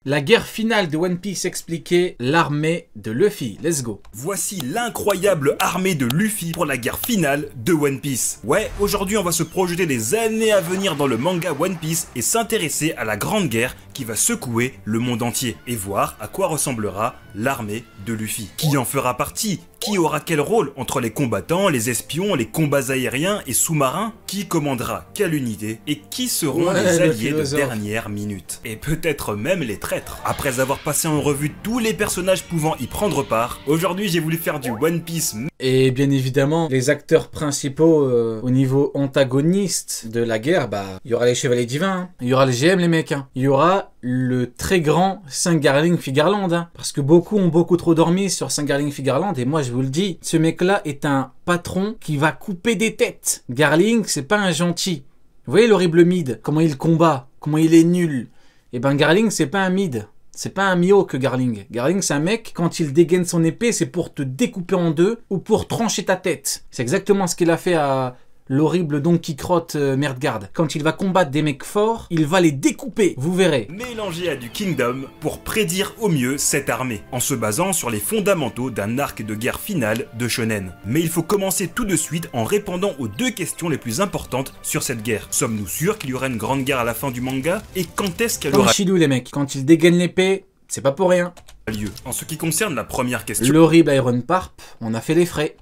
La guerre finale de One Piece expliquée, l'armée de Luffy. Let's go. Voici l'incroyable armée de Luffy pour la guerre finale de One Piece. Ouais, aujourd'hui on va se projeter des années à venir dans le manga One Piece et s'intéresser à la grande guerre qui va secouer le monde entier et voir à quoi ressemblera l'armée de Luffy. Qui en fera partie? Qui aura quel rôle entre les combattants, les espions, les combats aériens et sous-marins? Qui commandera quelle unité? Et qui seront les alliés de dernière minute? Et peut-être même les traîtres. Après avoir passé en revue tous les personnages pouvant y prendre part, aujourd'hui j'ai voulu faire du One Piece. Et bien évidemment, les acteurs principaux au niveau antagoniste de la guerre, il y aura les Chevaliers Divins, hein. Il y aura les GM les mecs, hein. Il y aura le très grand Singarling Figarland, hein. Parce que beaucoup ont beaucoup trop dormi sur Singarling Figarland, et moi je vous le dis, ce mec-là est un patron qui va couper des têtes. Garling, c'est pas un gentil. Vous voyez l'horrible mid, comment il combat, comment il est nul. Et ben Garling, c'est pas un mid. C'est pas un Mihawk Garling. Garling, c'est un mec, quand il dégaine son épée, c'est pour te découper en deux ou pour trancher ta tête. C'est exactement ce qu'il a fait à l'horrible Don Quichotte Merdgarde. Quand il va combattre des mecs forts, il va les découper, vous verrez. Mélangé à du Kingdom pour prédire au mieux cette armée, en se basant sur les fondamentaux d'un arc de guerre finale de Shonen. Mais il faut commencer tout de suite en répondant aux deux questions les plus importantes sur cette guerre. Sommes-nous sûrs qu'il y aura une grande guerre à la fin du manga? Et quand est-ce qu'elle aura Chidou les mecs, quand il dégaine l'épée, c'est pas pour rien. lieu? En ce qui concerne la première question, l'horrible Iron Parp, on a fait les frais.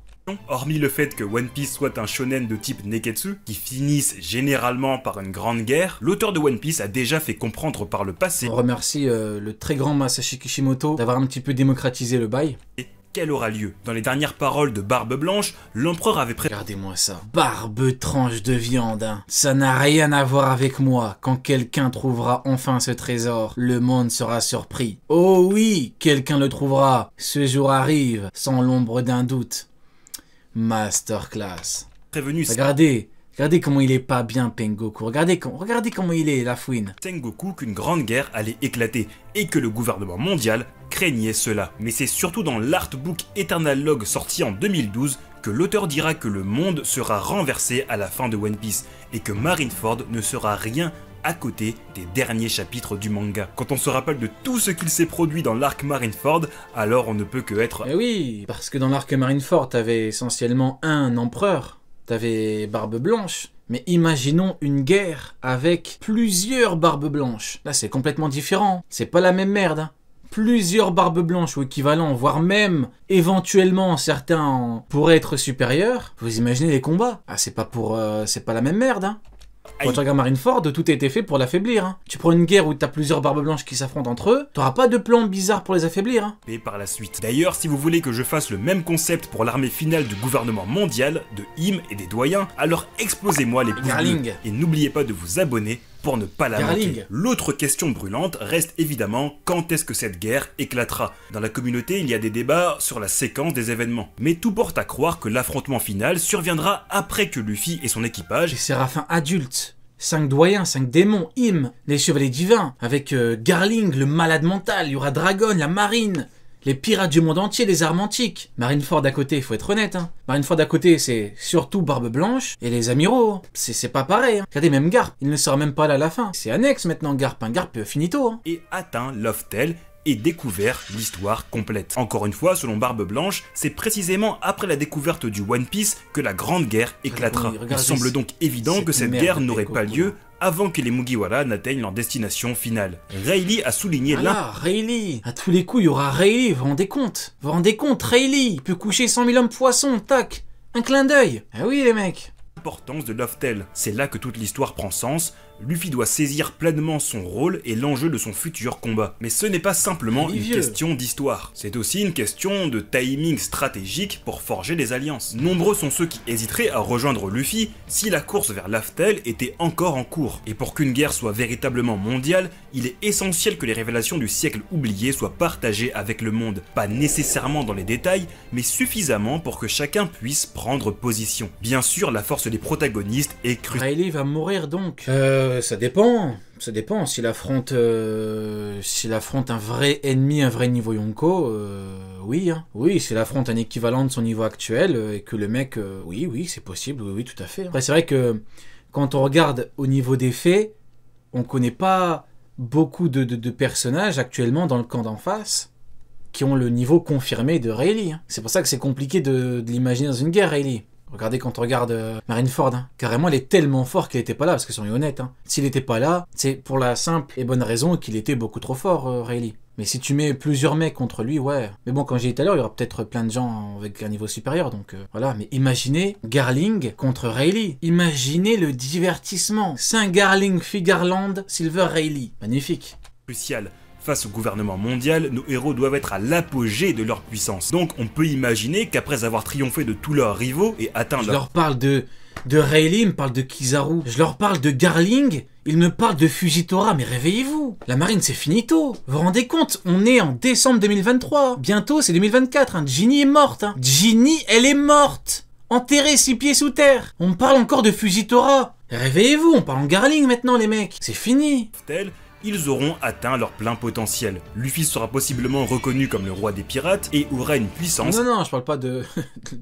Hormis le fait que One Piece soit un shonen de type Neketsu, qui finissent généralement par une grande guerre, l'auteur de One Piece a déjà fait comprendre par le passé On remercie le très grand Masashi Kishimoto d'avoir un petit peu démocratisé le bail. qu'elle aura lieu. Dans les dernières paroles de Barbe Blanche, l'empereur avait préparé... Regardez-moi ça. Barbe tranche de viande, hein. Ça n'a rien à voir avec moi. Quand quelqu'un trouvera enfin ce trésor, le monde sera surpris. Oh oui, quelqu'un le trouvera. Ce jour arrive, sans l'ombre d'un doute. Masterclass. prévenu Regardez comment il est pas bien, Pengoku. Regardez comment il est, la fouine. Sengoku qu'une grande guerre allait éclater et que le gouvernement mondial craignait cela. Mais c'est surtout dans l'artbook Eternal Log sorti en 2012 que l'auteur dira que le monde sera renversé à la fin de One Piece et que Marineford ne sera rien à côté des derniers chapitres du manga. Quand on se rappelle de tout ce qu'il s'est produit dans l'arc Marineford, alors on ne peut que être... Mais oui, parce que dans l'arc Marineford, t'avais essentiellement un empereur. T'avais Barbe Blanche. Mais imaginons une guerre avec plusieurs Barbes Blanches. Là, c'est complètement différent. C'est pas la même merde, hein. Plusieurs Barbes Blanches ou équivalents, voire même, éventuellement, certains pourraient être supérieurs. Vous imaginez les combats? Ah, c'est pas la même merde, hein. Quand tu regardes Marineford, tout a été fait pour l'affaiblir, hein. Tu prends une guerre où t'as plusieurs Barbes Blanches qui s'affrontent entre eux, t'auras pas de plan bizarre pour les affaiblir, hein. Et par la suite. D'ailleurs, si vous voulez que je fasse le même concept pour l'armée finale du gouvernement mondial, de Im et des doyens, alors explosez-moi les pouces bleus. Et n'oubliez pas de vous abonner pour ne pas la manquer. L'autre question brûlante reste évidemment quand est-ce que cette guerre éclatera. Dans la communauté, il y a des débats sur la séquence des événements. Mais tout porte à croire que l'affrontement final surviendra après que Luffy et son équipage... Les séraphins adultes, 5 doyens, 5 démons, Im, les chevaliers divins, avec Garling, le malade mental, il y aura Dragon, la marine... Les pirates du monde entier, les armes antiques. Marineford à côté, il faut être honnête, hein. Marineford à côté, c'est surtout Barbe Blanche et les amiraux. C'est pas pareil, hein. Regardez, même Garp, il ne sera même pas là à la fin. C'est annexe maintenant, Garp. Un Garp finito, hein. Et atteint Loftel et découvert l'histoire complète. Encore une fois, selon Barbe Blanche, c'est précisément après la découverte du One Piece que la grande guerre éclatera. Il semble donc évident que cette guerre n'aurait pas lieu avant que les Mugiwara n'atteignent leur destination finale. Rayleigh a souligné Rayleigh, à tous les coups, il y aura Rayleigh, vous vous rendez compte? Vous vous rendez compte, Rayleigh, il peut coucher 100 000 hommes poissons, tac, un clin d'œil. Ah oui les mecs. L'importance de Loftel. C'est là que toute l'histoire prend sens. Luffy doit saisir pleinement son rôle et l'enjeu de son futur combat. Mais ce n'est pas simplement une question d'histoire, c'est aussi une question de timing stratégique pour forger les alliances. Nombreux sont ceux qui hésiteraient à rejoindre Luffy si la course vers Laftel était encore en cours. Et pour qu'une guerre soit véritablement mondiale, il est essentiel que les révélations du siècle oublié soient partagées avec le monde. Pas nécessairement dans les détails, mais suffisamment pour que chacun puisse prendre position. Bien sûr, la force des protagonistes est cruciale. Rayleigh va mourir donc. Ça dépend. Ça dépend. S'il affronte un vrai ennemi, un vrai niveau Yonko, oui. Hein. Oui, s'il affronte un équivalent de son niveau actuel et que le mec... oui, c'est possible. Oui, tout à fait. Après, c'est vrai que quand on regarde au niveau des faits, on connaît pas beaucoup de personnages actuellement dans le camp d'en face qui ont le niveau confirmé de Rayleigh. Hein. C'est pour ça que c'est compliqué de l'imaginer dans une guerre, Rayleigh. Regardez quand on regarde Marineford, hein. Carrément elle est tellement fort qu'il était pas là, parce que soyons honnêtes, hein. S'il était pas là, c'est pour la simple et bonne raison qu'il était beaucoup trop fort, Rayleigh. Mais si tu mets plusieurs mecs contre lui, ouais. Mais bon, comme j'ai dit tout à l'heure, il y aura peut-être plein de gens avec un niveau supérieur, donc voilà. Mais imaginez Garling contre Rayleigh. Imaginez le divertissement. Saint Garling, Figarland, Silver Rayleigh. Magnifique. Crucial. Face au gouvernement mondial, nos héros doivent être à l'apogée de leur puissance. Donc on peut imaginer qu'après avoir triomphé de tous leurs rivaux et atteint Je leur parle de Rayleigh, il me parle de Kizaru. Je leur parle de Garling, il me parle de Fujitora. Mais réveillez-vous, la marine c'est finito. Vous vous rendez compte, on est en décembre 2023. Bientôt c'est 2024, hein. Ginny est morte. Hein. Ginny, elle est morte. Enterrée 6 pieds sous terre. On me parle encore de Fujitora. Réveillez-vous, on parle en Garling maintenant les mecs. C'est fini. Ils auront atteint leur plein potentiel. Luffy sera possiblement reconnu comme le roi des pirates et aura une puissance... Non, je parle pas de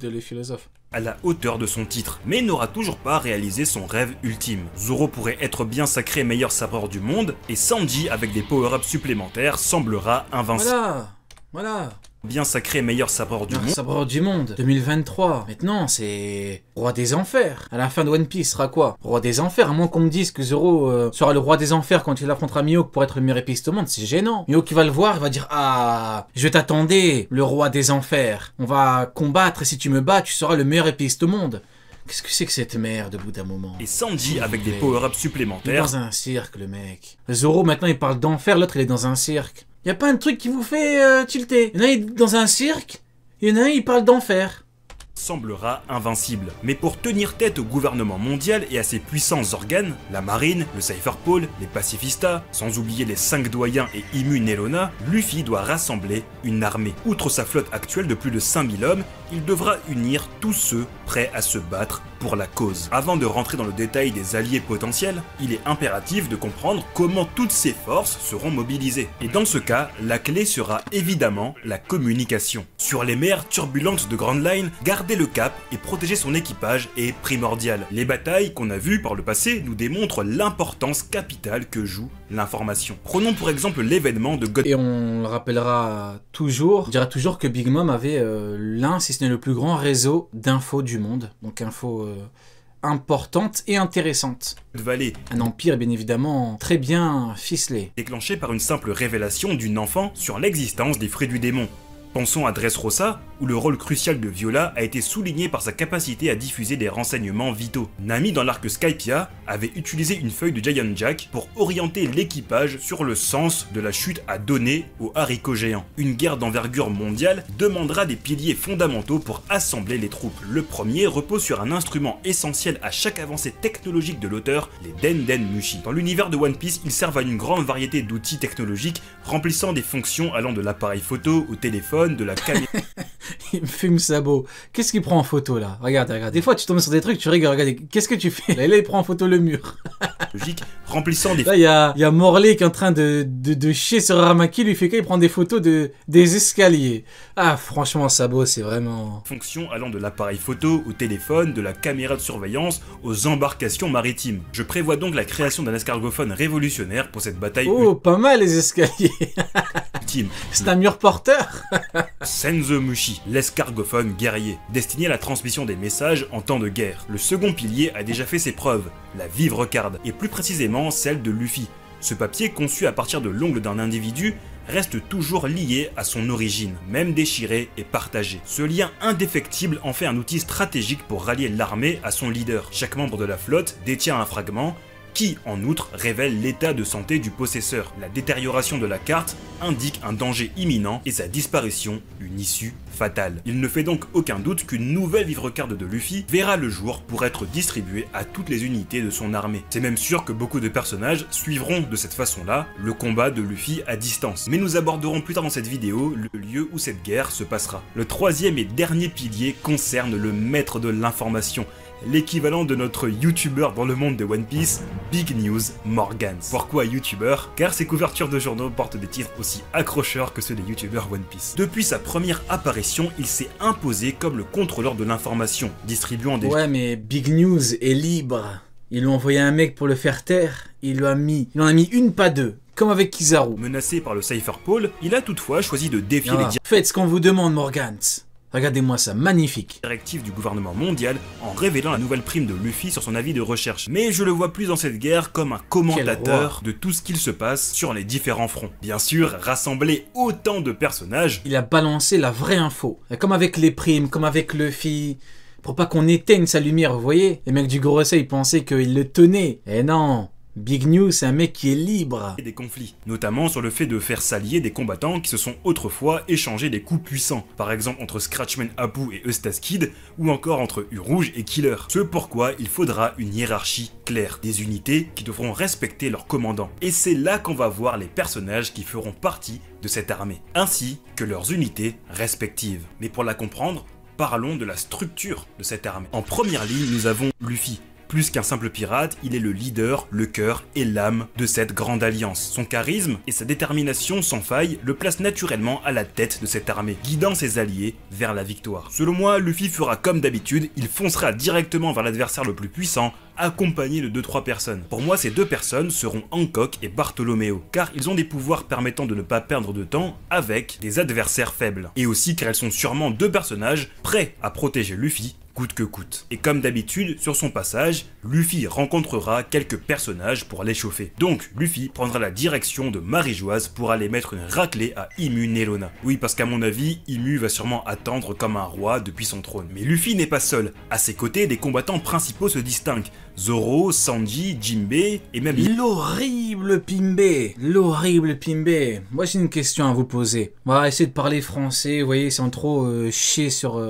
le philosophe. ...à la hauteur de son titre, mais n'aura toujours pas réalisé son rêve ultime. Zoro pourrait être bien sacré meilleur sabreur du monde, et Sanji, avec des power-ups supplémentaires, semblera invincible. Voilà. Bien sacré meilleur sabreur du monde. Sabreur du monde, 2023. Maintenant, c'est roi des enfers. À la fin de One Piece, sera quoi? Roi des enfers, à moins qu'on me dise que Zoro sera le roi des enfers quand il affrontera Mihawk pour être le meilleur épiste au monde, c'est gênant. Mihawk qui va le voir, il va dire « Ah, je t'attendais, le roi des enfers. On va combattre et si tu me bats, tu seras le meilleur épiste au monde. » Qu'est-ce que c'est que cette merde au bout d'un moment? Et Sanji, avec des power-ups supplémentaires... Il est dans un cirque, le mec. Zoro, maintenant, il parle d'enfer, l'autre, il est dans un cirque. Y a pas un truc qui vous fait tilter? Il y en a un dans un cirque, il y en a un il parle d'enfer. Semblera invincible. Mais pour tenir tête au gouvernement mondial et à ses puissants organes, la marine, le Cypher Pole, les pacifistas, sans oublier les 5 doyens et Imu Nelona, Luffy doit rassembler une armée. Outre sa flotte actuelle de plus de 5000 hommes, il devra unir tous ceux prêts à se battre pour la cause. Avant de rentrer dans le détail des alliés potentiels, il est impératif de comprendre comment toutes ces forces seront mobilisées. Et dans ce cas, la clé sera évidemment la communication. Sur les mers turbulentes de Grand Line, garder le cap et protéger son équipage est primordial. Les batailles qu'on a vues par le passé nous démontrent l'importance capitale que joue l'information. Prenons pour exemple l'événement de God... Et on le rappellera toujours, on dira toujours que Big Mom avait l'un, si ce n'est le plus grand réseau d'infos du monde. Donc infos importante et intéressante. Vallée. Un empire bien évidemment très bien ficelé. Déclenché par une simple révélation d'une enfant sur l'existence des fruits du démon. Pensons à Dressrosa, où le rôle crucial de Viola a été souligné par sa capacité à diffuser des renseignements vitaux. Nami dans l'arc Skypiea avait utilisé une feuille de Giant Jack pour orienter l'équipage sur le sens de la chute à donner aux haricots géants. Une guerre d'envergure mondiale demandera des piliers fondamentaux pour assembler les troupes. Le premier repose sur un instrument essentiel à chaque avancée technologique de l'auteur, les Denden Mushi. Dans l'univers de One Piece, ils servent à une grande variété d'outils technologiques remplissant des fonctions allant de l'appareil photo au téléphone, de la caméra. Il me fume sabot. Qu'est-ce qu'il prend en photo là? Regarde. Des fois tu tombes sur des trucs, tu rigoles, regarde. Qu'est-ce que tu fais? Là il prend en photo le mur. Logique, remplissant des... Là il y a Morley qui est en train de chier sur Aramaki, lui fait qu'il prend des photos des escaliers. Ah franchement sabot c'est vraiment... Fonctions allant de l'appareil photo au téléphone, de la caméra de surveillance aux embarcations maritimes. Je prévois donc la création d'un escargophone révolutionnaire pour cette bataille. Oh pas mal les escaliers. C'est un mur porteur. Senzo Mushi, l'escargophone guerrier, destiné à la transmission des messages en temps de guerre. Le second pilier a déjà fait ses preuves, la vivre-carde, et plus précisément celle de Luffy. Ce papier, conçu à partir de l'ongle d'un individu, reste toujours lié à son origine, même déchiré et partagé. Ce lien indéfectible en fait un outil stratégique pour rallier l'armée à son leader. Chaque membre de la flotte détient un fragment, qui, en outre, révèle l'état de santé du possesseur. La détérioration de la carte indique un danger imminent et sa disparition, une issue fatale. Il ne fait donc aucun doute qu'une nouvelle vivre-carte de Luffy verra le jour pour être distribuée à toutes les unités de son armée. C'est même sûr que beaucoup de personnages suivront de cette façon-là le combat de Luffy à distance. Mais nous aborderons plus tard dans cette vidéo le lieu où cette guerre se passera. Le troisième et dernier pilier concerne le maître de l'information, l'équivalent de notre youtubeur dans le monde de One Piece, Big News Morgans. Pourquoi youtubeur? Car ses couvertures de journaux portent des titres aussi accrocheurs que ceux des youtubeurs One Piece. Depuis sa première apparition, il s'est imposé comme le contrôleur de l'information, distribuant des... Ouais mais Big News est libre. Ils lui ont envoyé un mec pour le faire taire, il en a mis une pas deux. comme avec Kizaru. Menacé par le Cypher Pole, il a toutefois choisi de défier les Faites ce qu'on vous demande, Morgans. Regardez-moi ça, magnifique. Directive du gouvernement mondial en révélant la nouvelle prime de Luffy sur son avis de recherche. Mais je le vois plus dans cette guerre comme un commentateur de tout ce qu'il se passe sur les différents fronts. Bien sûr, rassembler autant de personnages... Il a balancé la vraie info. Comme avec les primes, comme avec Luffy... Pour pas qu'on éteigne sa lumière, vous voyez? Les mecs du Gorosei pensaient qu'il le tenait. Eh non! Big News, c'est un mec qui est libre. Des conflits, notamment sur le fait de faire s'allier des combattants qui se sont autrefois échangés des coups puissants, par exemple entre Scratchman Apu et Eustace Kid, ou encore entre U-Rouge et Killer. Ce pourquoi il faudra une hiérarchie claire, des unités qui devront respecter leurs commandants. Et c'est là qu'on va voir les personnages qui feront partie de cette armée, ainsi que leurs unités respectives. Mais pour la comprendre, parlons de la structure de cette armée. En première ligne, nous avons Luffy. Plus qu'un simple pirate, il est le leader, le cœur et l'âme de cette grande alliance. Son charisme et sa détermination sans faille le placent naturellement à la tête de cette armée, guidant ses alliés vers la victoire. Selon moi, Luffy fera comme d'habitude, il foncera directement vers l'adversaire le plus puissant, accompagné de 2-3 personnes. Pour moi, ces 2 personnes seront Hancock et Bartolomeo, car ils ont des pouvoirs permettant de ne pas perdre de temps avec des adversaires faibles. Et aussi car elles sont sûrement 2 personnages prêts à protéger Luffy coûte que coûte. Et comme d'habitude, sur son passage, Luffy rencontrera quelques personnages pour l'échauffer. Donc, Luffy prendra la direction de Marie-Joise pour aller mettre une raclée à Imu Nelona. Oui, parce qu'à mon avis, Imu va sûrement attendre comme un roi depuis son trône. Mais Luffy n'est pas seul. À ses côtés, des combattants principaux se distinguent. Zoro, Sanji, Jinbei et même... L'horrible Pimbé. L'horrible Pimbé. Moi, j'ai une question à vous poser. On va essayer de parler français, vous voyez, sans trop chier sur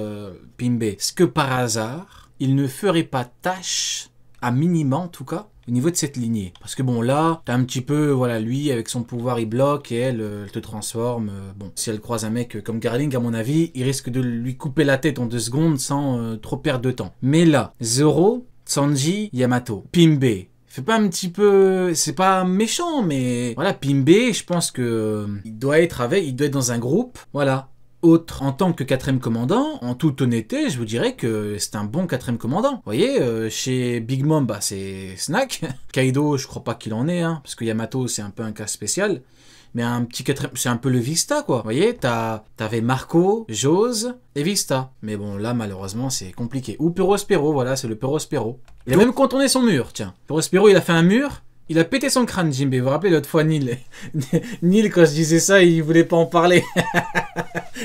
Pimbé. Est-ce que par hasard, il ne ferait pas tâche, à minima en tout cas, au niveau de cette lignée? Parce que bon, là, t'as un petit peu, voilà, lui, avec son pouvoir, il bloque et elle te transforme. Bon, si elle croise un mec comme Garling, à mon avis, il risque de lui couper la tête en 2 secondes sans trop perdre de temps. Mais là, Zoro, Sanji, Yamato, Pimbé. Fait pas un petit peu... C'est pas méchant, mais... Voilà, Pimbé, je pense que... Il doit être dans un groupe, voilà. Autre, en tant que 4ème commandant, en toute honnêteté, je vous dirais que c'est un bon 4ème commandant. Vous voyez, chez Big Mom, bah, c'est Snack. Kaido, je crois pas qu'il en est, hein, parce que Yamato, c'est un peu un cas spécial. Mais un petit 4ème, c'est un peu le Vista, quoi. Vous voyez, t'avais Marco, Jose et Vista. Mais bon, là, malheureusement, c'est compliqué. Ou Perospero, voilà, c'est le Perospero. Il a même contourné son mur, tiens. Perospero, il a fait un mur. Il a pété son crâne, Jinbei. Vous vous rappelez l'autre fois, Neil? Neil, quand je disais ça, il voulait pas en parler.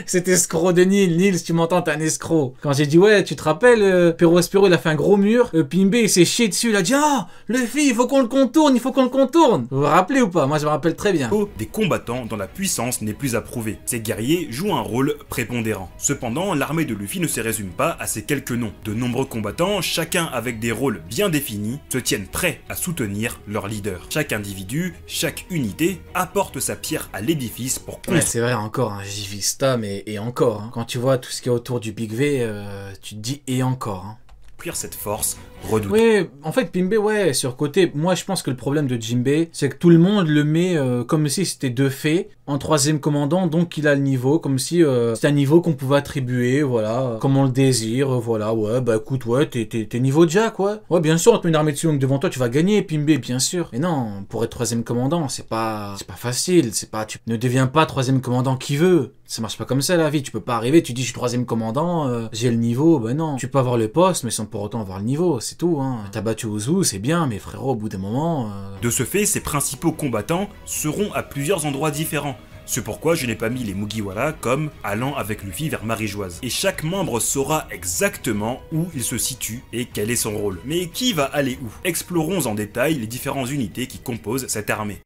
Cet escroc de Neil. Neil, si tu m'entends, t'es un escroc. Quand j'ai dit, ouais, tu te rappelles, Perospero, il a fait un gros mur. Pimbé, il s'est chié dessus. Il a dit, ah, Luffy, il faut qu'on le contourne, il faut qu'on le contourne. Vous vous rappelez ou pas? Moi, je me rappelle très bien. Des combattants dont la puissance n'est plus approuvée. Ces guerriers jouent un rôle prépondérant. Cependant, l'armée de Luffy ne se résume pas à ces quelques noms. De nombreux combattants, chacun avec des rôles bien définis, se tiennent prêts à soutenir leur leader. Chaque individu, chaque unité apporte sa pierre à l'édifice pour construire. Ouais, c'est vrai, encore un J-Vista, mais et encore. Hein. Quand tu vois tout ce qui est autour du Big V, tu te dis et encore. Hein. Cette force redoutable. Oui, en fait, Pimbé, ouais, sur côté, moi je pense que le problème de Jinbei, c'est que tout le monde le met comme si c'était de fait en 3ème commandant, donc il a le niveau, comme si c'était un niveau qu'on pouvait attribuer, voilà, comme on le désire, voilà, ouais, bah écoute, ouais, t'es niveau Jack, ouais. Ouais, bien sûr, on te met une armée de Sulong devant toi, tu vas gagner, Pimbé, bien sûr. Mais non, pour être 3ème commandant, c'est pas facile, tu ne deviens pas 3ème commandant qui veut. Ça marche pas comme ça la vie, tu peux pas arriver, tu dis je suis 3ème commandant, j'ai le niveau, ben non. Tu peux avoir le poste, mais sans pour autant avoir le niveau, c'est tout, hein. T'as battu Ozu, c'est bien, mais frérot, au bout d'un moment... De ce fait, ces principaux combattants seront à plusieurs endroits différents. C'est pourquoi je n'ai pas mis les Mugiwara comme allant avec Luffy vers Marie-Joise. Et chaque membre saura exactement où il se situe et quel est son rôle. Mais qui va aller où? Explorons en détail les différentes unités qui composent cette armée.